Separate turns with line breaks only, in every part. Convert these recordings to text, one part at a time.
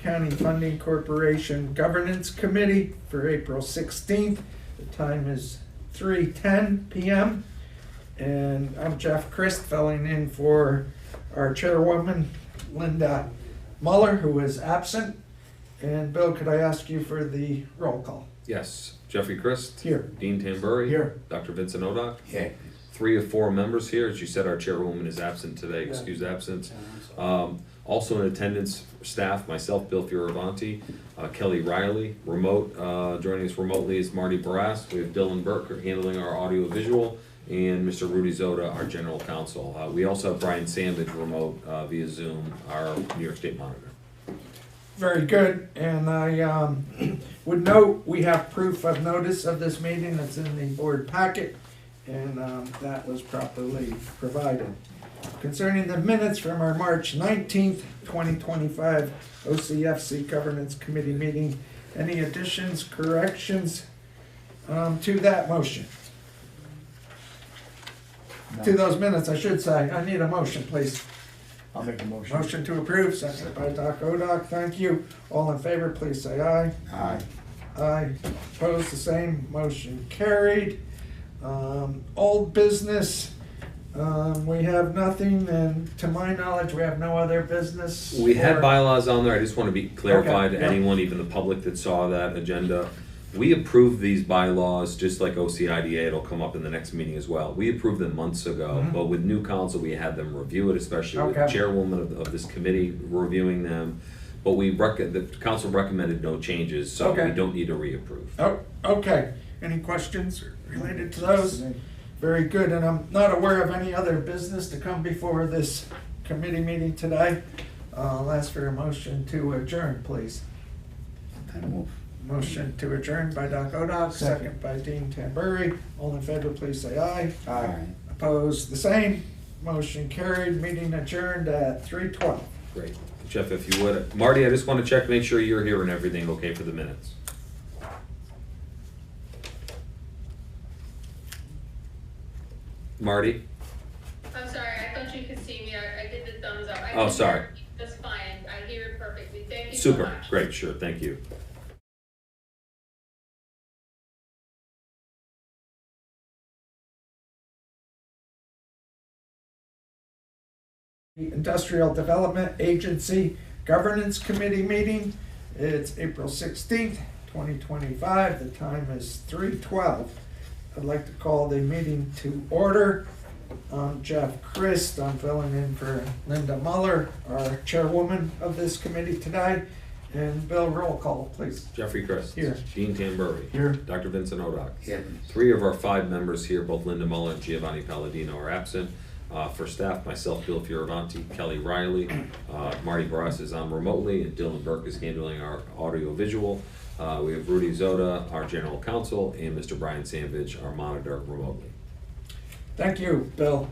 County Funding Corporation Governance Committee for April 16th. The time is 3:10 p.m. And I'm Jeff Christ, filling in for our chairwoman, Linda Muller, who is absent. And Bill, could I ask you for the roll call?
Yes. Jeffrey Christ.
Here.
Dean Tambury.
Here.
Dr. Vincent Odock.
Yeah.
3 of 4 members here. As you said, our chairwoman is absent today, excused absence. Also in attendance, staff, myself, Bill Fioravanti, Kelly Riley, joining us remotely is Marty Barras. We have Dylan Burke handling our audio visual, and Mr. Rudy Zoda, our general counsel. We also have Brian Sandage remote via Zoom, our New York State monitor.
Very good, and I would note we have proof of notice of this meeting that's in the board packet, and that was properly provided. Concerning the minutes from our March 19th, 2025 OCFC Governance Committee meeting, any additions, corrections to that motion?
No.
To those minutes, I should say. I need a motion, please.
I'll make a motion.
Motion to approve, second by Doc Odock. Thank you. All in favor, please say aye.
Aye.
Aye. Opposed, the same. Motion carried. Old business, we have nothing, and to my knowledge, we have no other business.
We had
or-
bylaws on there. I just want to be clarified
Okay,
to
yeah.
anyone, even the public that saw that agenda. We approved these bylaws just like OCIDA. It'll come up in the next meeting as well. We approved them months ago, but with new council, we had them review it, especially with the
Okay.
chairwoman of this committee reviewing them. But the council recommended no changes, so
Okay.
we don't need to reapprove.
Oh, okay. Any questions related to those? Very good, and I'm not aware of any other business to come before this committee meeting today. I'll ask for a motion to adjourn, please.
I move.
Motion to adjourn by Doc Odock, second by Dean Tambury. All in favor, please say aye.
Aye.
Opposed, the same. Motion carried, meeting adjourned at 3:12.
Great. Jeff, if you would. Marty, I just want to check, make sure you're hearing everything okay for the minutes. Marty?
I'm sorry, I thought you could see me, I did the thumbs up.
Oh, sorry.
That's fine, I hear it perfectly, thank you so
Super,
much.
great, sure, thank you.
The Industrial Development Agency Governance Committee meeting. It's April 16th, 2025. The time is 3:12. I'd like to call the meeting to order. I'm Jeff Christ. I'm filling in for Linda Muller, our chairwoman of this committee today. And Bill, roll call, please.
Jeffrey Christ.
Here.
Dean Tambury.
Here.
Dr. Vincent Odock.
Here.
3 of our 5 members here, both Linda Muller and Giovanni Palladino, are absent. For staff, myself, Bill Fioravanti, Kelly Riley, Marty Barras is on remotely, and Dylan Burke is handling our audio visual. We have Rudy Zoda, our general counsel, and Mr. Brian Sandage, our monitor, remotely.
Thank you, Bill.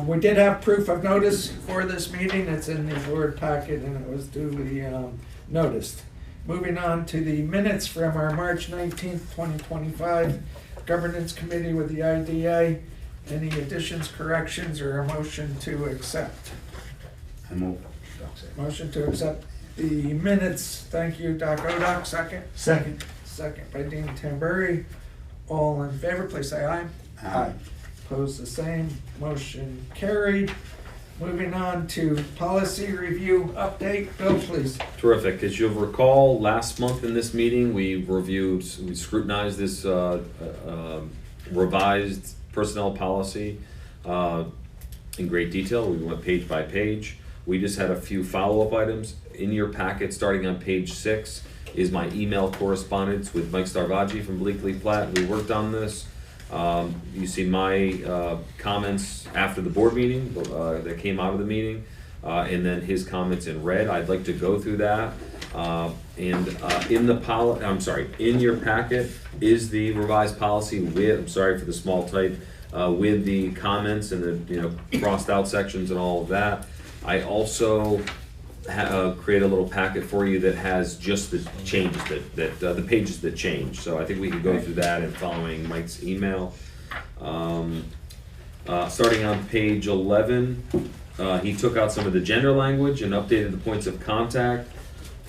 We did have proof of notice for this meeting. It's in the board packet and it was duly noticed. Moving on to the minutes from our March 19th, 2025 Governance Committee with the IDA. Any additions, corrections, or a motion to accept?
I move.
Motion to accept the minutes. Thank you, Doc Odock. Second.
Second.
Second by Dean Tambury. All in favor, please say aye.
Aye.
Opposed, the same. Motion carried. Moving on to policy review update. Bill, please.
Terrific. As you'll recall, last month in this meeting, we scrutinized this revised personnel policy in great detail. We went page by page. We just had a few follow-up items. In your packet, starting on page 6, is my email correspondence with Mike Starvaggi from Bleakley Platt. We worked on this. You see my comments after the board meeting that came out of the meeting, and then his comments in red. I'd like to go through that. In your packet is the revised policy with, I'm sorry for the small type, with the comments and the crossed out sections and all of that. I also create a little packet for you that has just the changes that the pages that change. So I think we can go through that and following Mike's email. Starting on page 11, he took out some of the gender language and updated the points of contact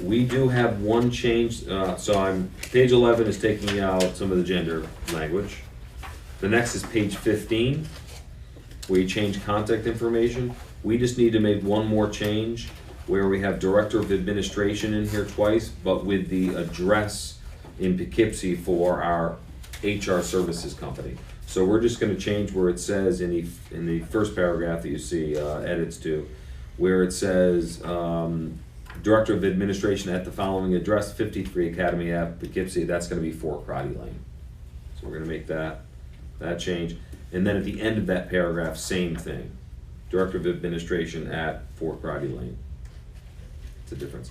We do have one change, so page 11 is taking out some of the gender language. The next is page 15, where you change contact information. We just need to make one more change where we have Director of Administration in here twice, but with the address in Poughkeepsie for our HR services company. So we're just gonna change where it says in the first paragraph that you see edits to, where it says, Director of Administration at the following address, 53 Academy Ave, Poughkeepsie, that's gonna be 4 Crotty Lane. So we're gonna make that change. And then at the end of that paragraph, same thing. Director of Administration at 4 Crotty Lane. It's a difference.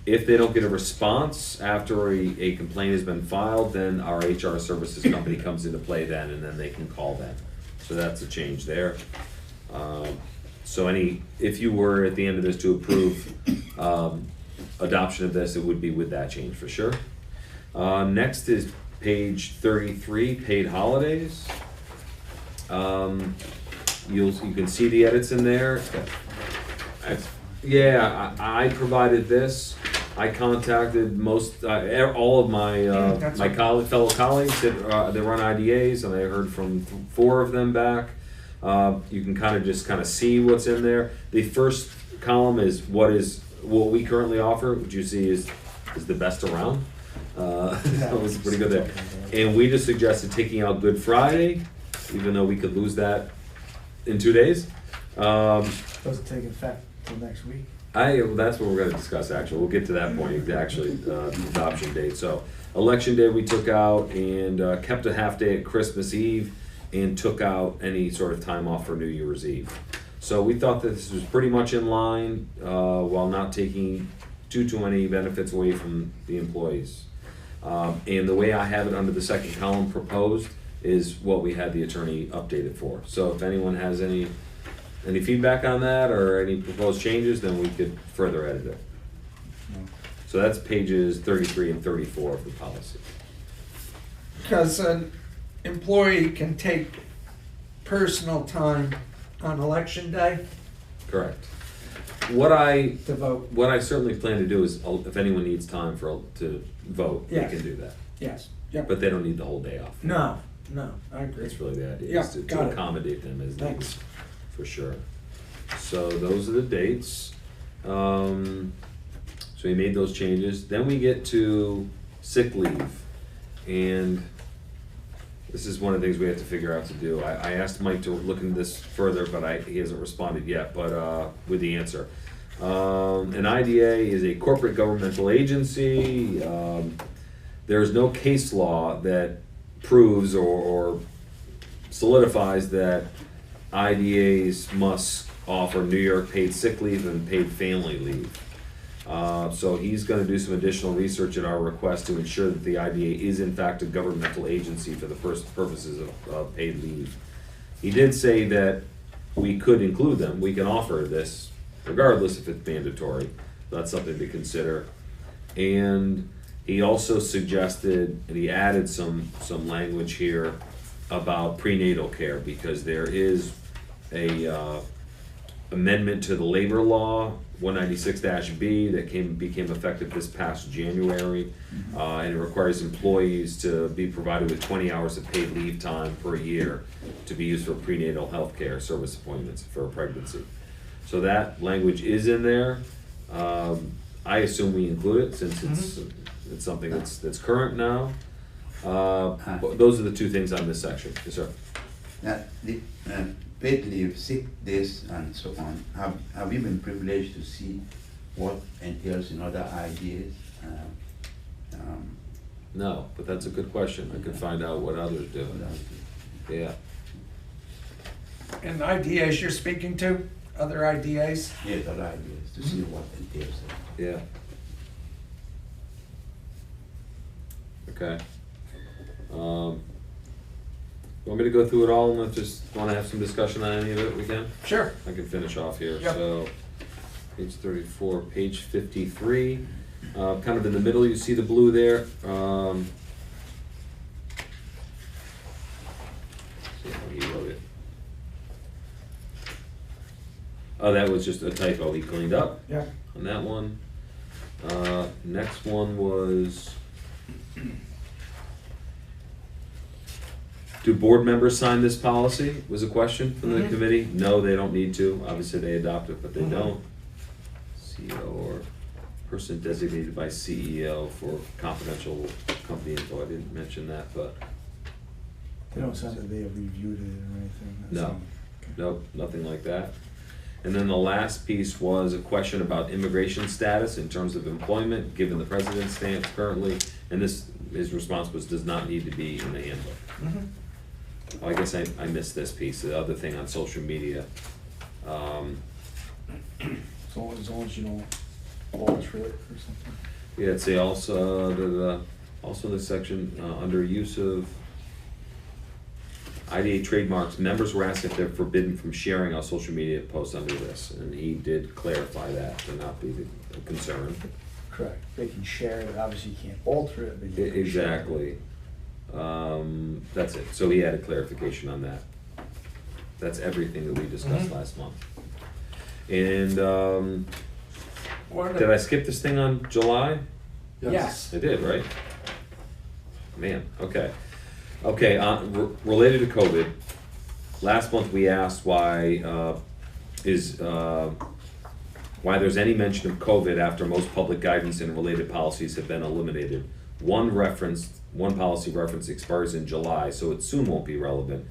If they don't get a response after a complaint has been filed, then our HR services company comes into play then, and then they can call them. So that's a change there. So if you were at the end of this to approve adoption of this, it would be with that change for sure. Next is page 33, paid holidays. You can see the edits in there. I provided this. I contacted all of my fellow colleagues that run IDAs, and I heard from 4 of them back. You can kind of see what's in there. The first column is what we currently offer, which you see is the best around. That was pretty good there. And we just suggested taking out Good Friday, even though we could lose that in 2 days.
Doesn't take effect till next week.
That's what we're gonna discuss, actually. We'll get to that point, actually, the adoption date. So, Election Day we took out and kept a half day at Christmas Eve and took out any sort of time off for New Year's Eve. So we thought that this was pretty much in line, while not taking too many benefits away from the employees. And the way I have it under the second column proposed is what we had the attorney updated for. So if anyone has any feedback on that or any proposed changes, then we could further edit it.
No.
So that's pages 33 and 34 of the policy.
Because an employee can take personal time on election day
Correct. What I
to vote.
certainly plan to do is, if anyone needs time to vote,
Yes.
they can do that.
Yes, yep.
But they don't need the whole day off.
No, I agree.
That's really the idea,
Yeah,
is to
got it.
accommodate them as needed,
Thanks.
for sure. So those are the dates. So we made those changes. Then we get to sick leave. And this is one of the things we have to figure out to do. I asked Mike to look into this further, but he hasn't responded yet, but with the answer. An IDA is a corporate governmental agency. There's no case law that proves or solidifies that IDAs must offer New York paid sick leave and paid family leave. So he's gonna do some additional research at our request to ensure that the IDA is in fact a governmental agency for the purposes of paid leave. He did say that we could include them, we can offer this regardless if it's mandatory. That's something to consider. And he also suggested, and he added some language here about prenatal care, because there is a amendment to the labor law 196-B that became effective this past January, and it requires employees to be provided with 20 hours of paid leave time per year to be used for prenatal health care service appointments for a pregnancy. So that language is in there. I assume we include it since it's something that's current now. But those are the 2 things on this section. Yes, sir.
Now, the paid leave, sick days, and so on, have you been privileged to see what entails in other ideas?
No, but that's a good question. I could find out what others do. Yeah.
And IDAs you're speaking to, other IDAs?
Yes, other ideas, to see what entails.
Yeah. Okay. Want me to go through it all, and let's just wanna have some discussion on any of it, we can?
Sure.
I can finish off here,
Yep.
so, page 34, page 53, kind of in the middle, you see the blue there. See how he wrote it. Oh, that was just a typo he cleaned up
Yeah.
on that one. Next one was, do board members sign this policy, was a question from the committee. No, they don't need to, obviously they adopt it, but they don't. CEO or person designated by CEO for confidential company info, I didn't mention that, but
They don't sound that they have reviewed it or anything. That's
no,
all.
nope, nothing like that. And then the last piece was a question about immigration status in terms of employment, given the president's stance currently, and this, his response was, does not need to be in the handbook. Oh, I guess I missed this piece, the other thing on social media.
As long as you don't alter it or something.
Yeah, it'd say also, also the section, under use of IDA trademarks, members were asked if they're forbidden from sharing on social media posts under this, and he did clarify that to not be a concern.
Correct. They can share it, obviously you can't alter it, but you can share it.
Exactly. That's it, so he had a clarification on that. That's everything that we discussed last month. And, did I skip this thing on July?
Yes.
I did, right? Man, okay. Okay, related to COVID, last month we asked why there's any mention of COVID after most public guidance and related policies have been eliminated. One policy reference expires in July, so it soon won't be relevant.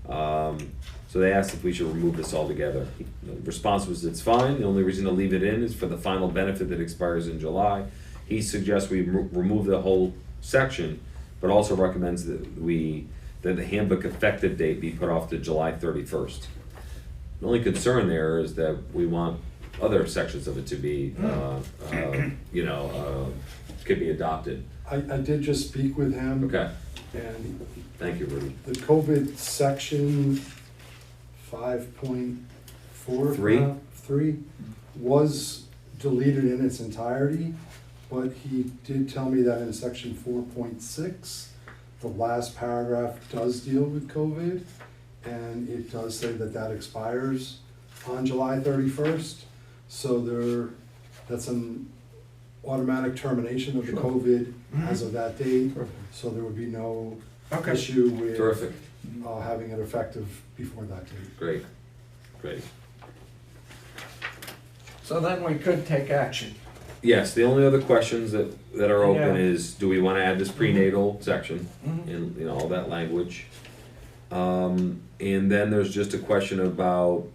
So they asked if we should remove this altogether. The response was it's fine, the only reason to leave it in is for the final benefit that expires in July. He suggests we remove the whole section, but also recommends that the handbook effective date be put off to July 31st. The only concern there is that we want other sections of it to be, could be adopted.
I did just speak with him.
Okay,
And
thank you, Rudy.
the COVID section 5.4.
Three?
3 was deleted in its entirety, but he did tell me that in section 4.6, the last paragraph does deal with COVID, and it does say that that expires on July 31st. So that's an automatic termination of the COVID as of that date. So there would be no
Okay.
issue with
Terrific,
having it effective before that date.
great, great.
So then we could take action.
Yes, the only other questions that are open
Yeah.
is, do we wanna add this prenatal section? And, all that language. And then there's just a question about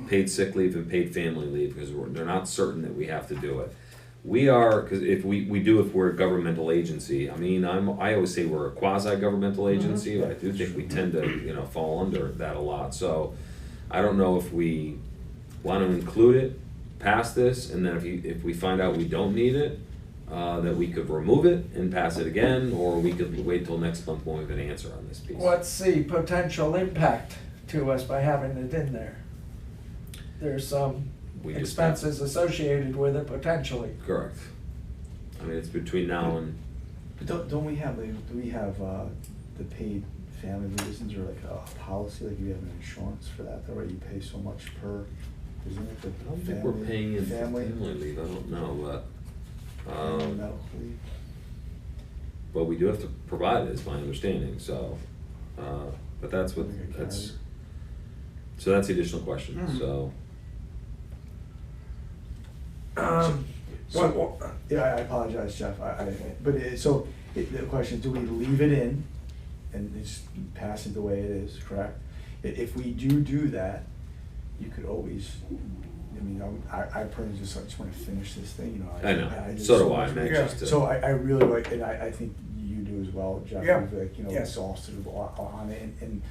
paid sick leave and paid family leave, because they're not certain that we have to do it. We are, because if we do, if we're a governmental agency, I mean, I always say we're a quasi-governmental agency, but I do think we tend to, fall under that a lot, so I don't know if we want to include it past this, and then if we find out we don't need it, that we could remove it and pass it again, or we could wait till next month when we have an answer on this piece.
What's the potential impact to us by having it in there? There's some
We just have-
expenses associated with it potentially.
Correct. I mean, it's between now and,
But don't we have, do we have the paid family leave? Isn't there like a policy, like you have an insurance for that, where you pay so much per, isn't it the
I don't think we're paying in for
family?
family leave, I don't know, but,
Medical leave?
but we do have to provide it, is my understanding, so, but that's what,
Like a
that's,
carrier.
so that's the additional question, so.
What-
Yeah, I apologize, Jeff, the question is, do we leave it in and just pass it the way it is, correct? If we do that, you could always, I mean, I personally just wanna finish this thing,
I know,
just-
so do I, I'm anxious to.
So I really like, and I think you do as well, Jeff,
Yeah.
you've like,
Yes.
exhausted on it and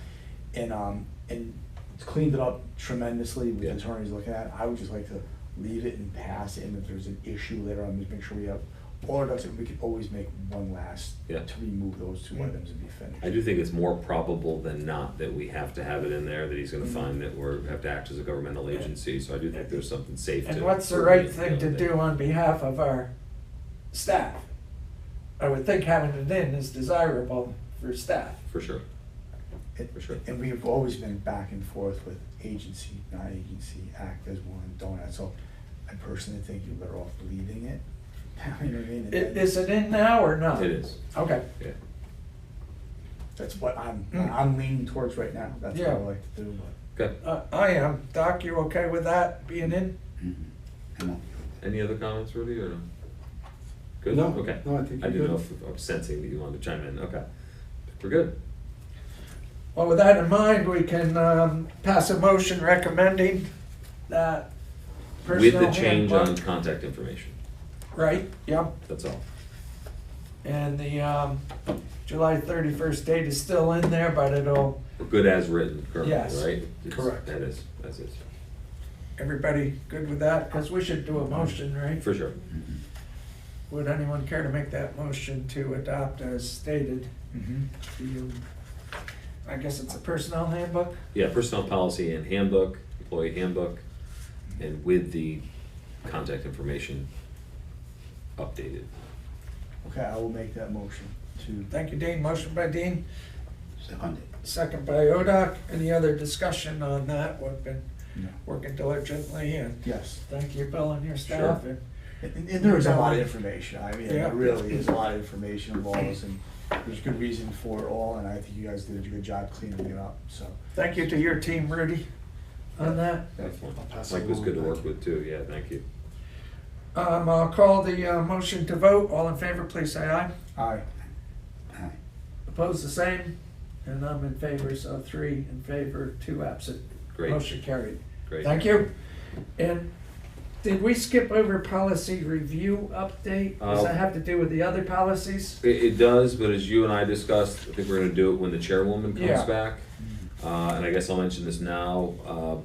it's cleaned it up tremendously with
Yeah.
attorneys looking at it. I would just like to leave it and pass it, and if there's an issue later on, just make sure we have all our ducks, and we could always make one last
Yeah.
to remove those two items and be finished.
I do think it's more probable than not that we have to have it in there, that he's gonna find that we have to act as a governmental agency, so I do think there's something safe to.
And what's the
put
right
in
thing to
the-
do on behalf of our staff? I would think having it in is desirable for staff.
For sure, for sure.
And we've always been back and forth with agency, not agency, act as one, don't act. So I personally think you're better off leaving it You know what I mean?
Is it in now or not?
It is,
Okay,
yeah.
That's what I'm leaning towards right now. That's what I
Yeah.
would like to do.
Okay,
I am. Doc, you okay with that being in?
Mhm. Come on.
any other comments, Rudy, or no? Good?
No,
Okay.
no, I think
I
you're
didn't know
good.
if I was sensing that you wanted to chime in, okay. We're good.
Well, with that in mind, we can pass a motion recommending that
With
personnel
the change on
handbook.
contact information,
Right, yep.
that's all.
And the July 31st date is still in there, but it'll,
We're good as written currently,
Yes.
right? It's-
Correct.
That is, as is,
everybody good with that? Because we should do a motion, right?
for sure.
Mhm.
Would anyone care to make that motion to adopt as stated? The, I guess it's a personnel handbook?
Yeah, personnel policy and handbook, employee handbook, and with the contact information updated.
Okay, I will make that motion to.
Thank you, Dean. Motion by Dean,
Seconded.
second by ODOC. Any other discussion on that? We've been
No.
working diligently, and
Yes.
thank you, Bill, and your staff.
Sure.
And there is a lot of information. I mean,
Yeah.
there really is a lot of information involved, and there's good reason for it all, and I think you guys did a good job cleaning it up, so.
Thank you to your team, Rudy, on that.
Excellent.
I'll pass
Mike
it
was
along
good to
back.
work with too, yeah, thank you.
I'll call the motion to vote. All in favor, please say aye.
Aye.
Aye.
Opposed, the same. And I'm in favor, so 3 in favor, 2 absent.
Great.
Motion carried.
Great.
Thank you. And did we skip over policy review update? Does that have to do with the other policies?
It does, but as you and I discussed, I think we're gonna do it when the chairwoman comes
Yeah.
back. And I guess I'll mention this now,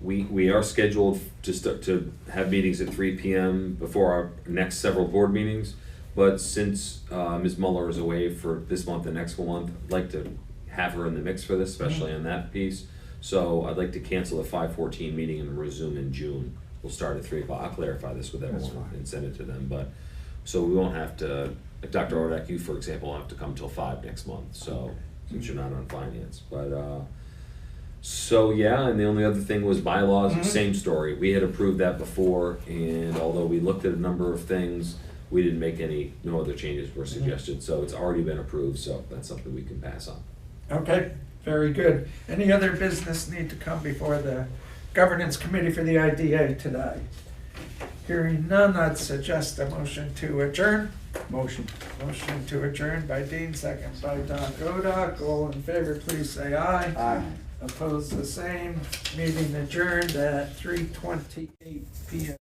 we are scheduled to have meetings at 3 PM before our next several board meetings. But since Ms. Muller is away for this month and next month, I'd like to have her in the mix for this, especially on that piece. So I'd like to cancel the 5/14 meeting and resume in June. We'll start at 3 o'clock. I'll clarify this with
That's
everyone
fine.
and send it to them, but, so we won't have to, like Dr. Ordak, you, for example, won't have to come till 5 next month, so, since you're not on finance, but, so, yeah, and the only other thing was bylaws,
Mhm.
same story. We had approved that before, and although we looked at a number of things, we didn't make no other changes were suggested, so it's already been approved, so that's something we can pass on.
Okay, very good. Any other business need to come before the governance committee for the IDA today? Hearing none, I'd suggest a motion to adjourn.
Motion.
Motion to adjourn by Dean, second by Doc Odoc. All in favor, please say aye.
Aye.
Opposed, the same. Meeting adjourned at 3:28 PM.